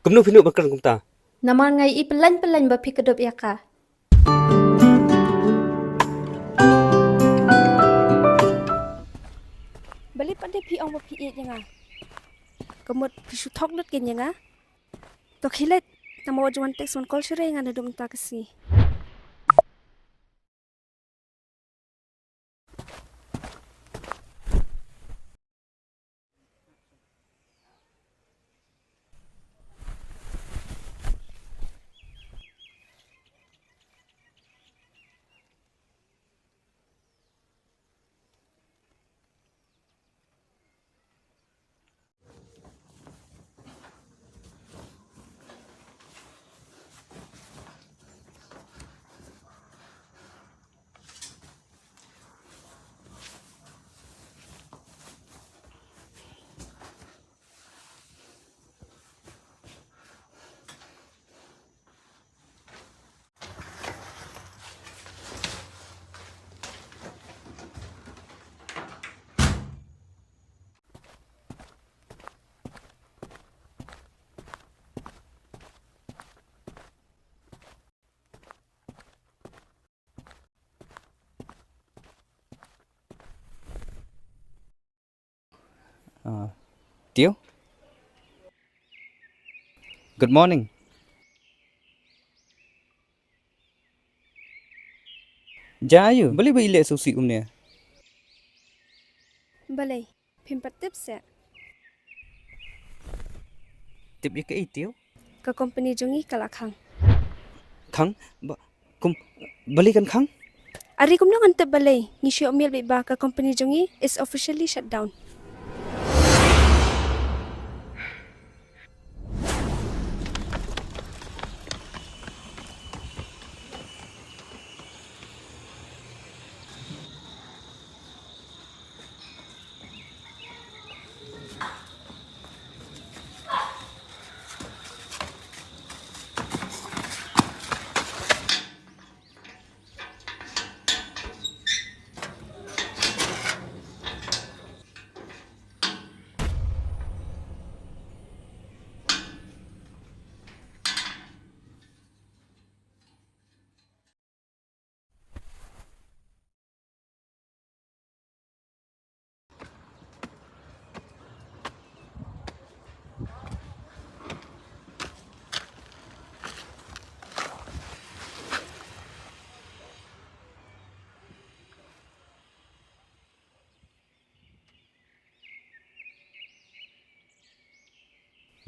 Kumno pinu bakal kumta. Naman ngay ipelan-pelan ba pikadup ya ka? Balik pada pi ong ba pi it nga. Kamot pi sutok lut gen nga. To khilet tamo juan tek son kol shure nga nadum ta kasi. Tio. Good morning. Jayu, bali ba ile susi umne? Balai pimpat tip se. Tip ye ke Tio? Ka company jongi kalakhang. Khang, kum bali kan khang? Ari kum nang ante balai ni syo mil ba ka company jongi is officially shut down.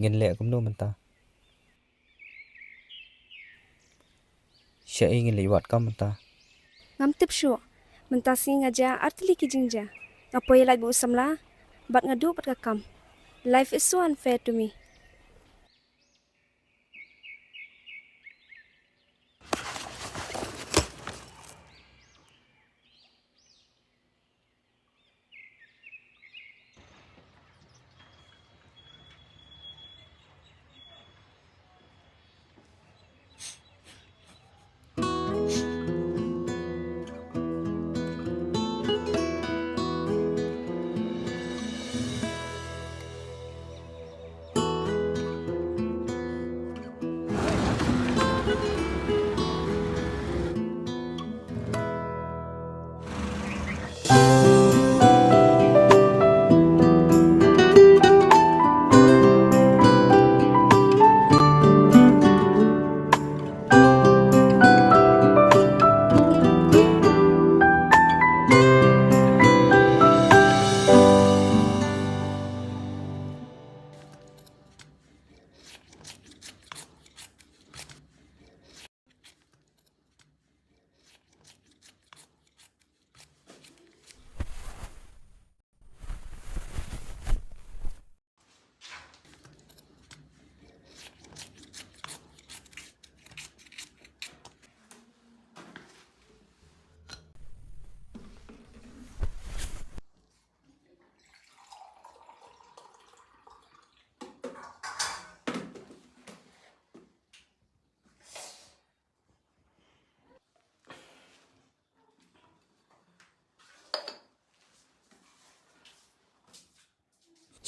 Ngin le kumno menta. Siya ingin liwat ka menta. Ngam tip syo. Mentasi ngaja artili ki jingja. Ngapoy lay bu samla. Bat ngadu pat ka kam. Life is so unfair to me.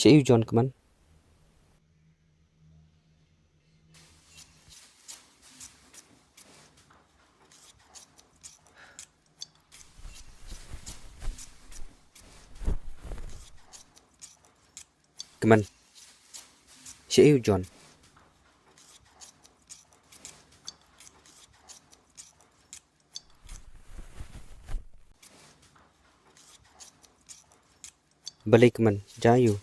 Siya John keman. Chị yêu John. Balik man, jayu.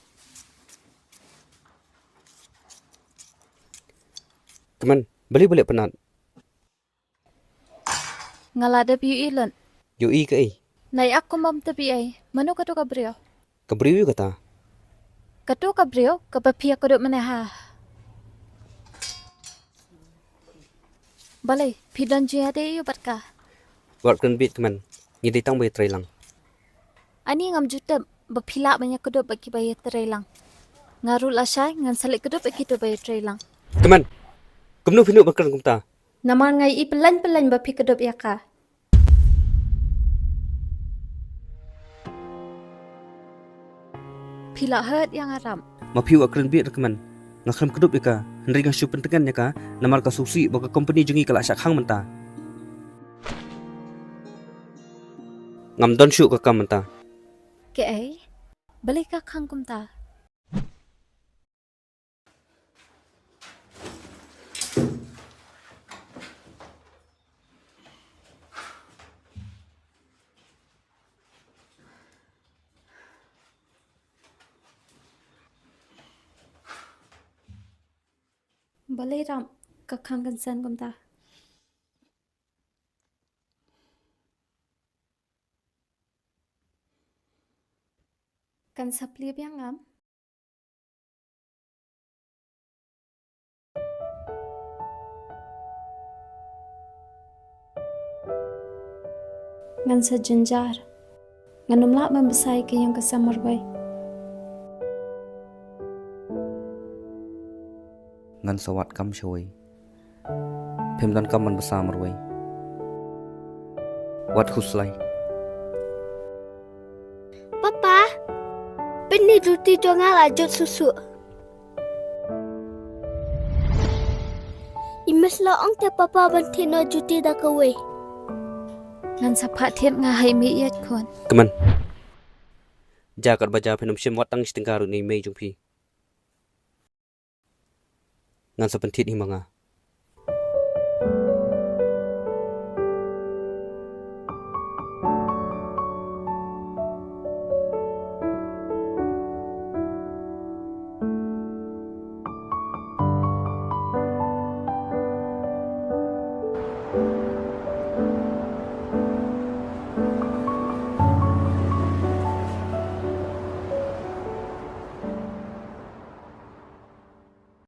Keman, balik penat. Ngaladap yu ilan. Yui ke i. Nay aku mam tabi ay. Manu katu kabriyo? Kebriu kata. Katu kabriyo? Kapapia ko duk manaha. Balay, pidan jihade yu batka. Wat kan bit keman. Ngidi tang bay lang. Ani ngam juta bapila banyak ko duk bagi bayi lang. Ngarul asay ngan salik ko duk bagi tu bayi lang. Keman. Kemnu pinu bakal kumta. Naman ngay ipelan bapi ko duk yaka. Pila hurt yang aram. Mapiu akran bit keman. Ngakram kedup yaka. Henry ngasyu pentekan yaka. Namar ka susi baka company jungi kala syak hang menta. Ngam don syuk ka kam menta. Ke ay? Balik ka kang kumta. Balay ram kakang kansan kumta. Kan sapli yang ngam? Ngan sa jenjar. Ngan umlak membesai ke yang kesamar bay. Ngan sawat kam syoi. Pem dan kam man besamar way. Wat khuslai. Papa, bini duti jangan lanjut susu. Imas laong te papa banti no juti dah kawe. Ngan sa patiat ngahai mi iat kon. Keman. Jakat baca penum syem wat tang istengkaru ni mei jumpi. Ngan sa pentit hi manga.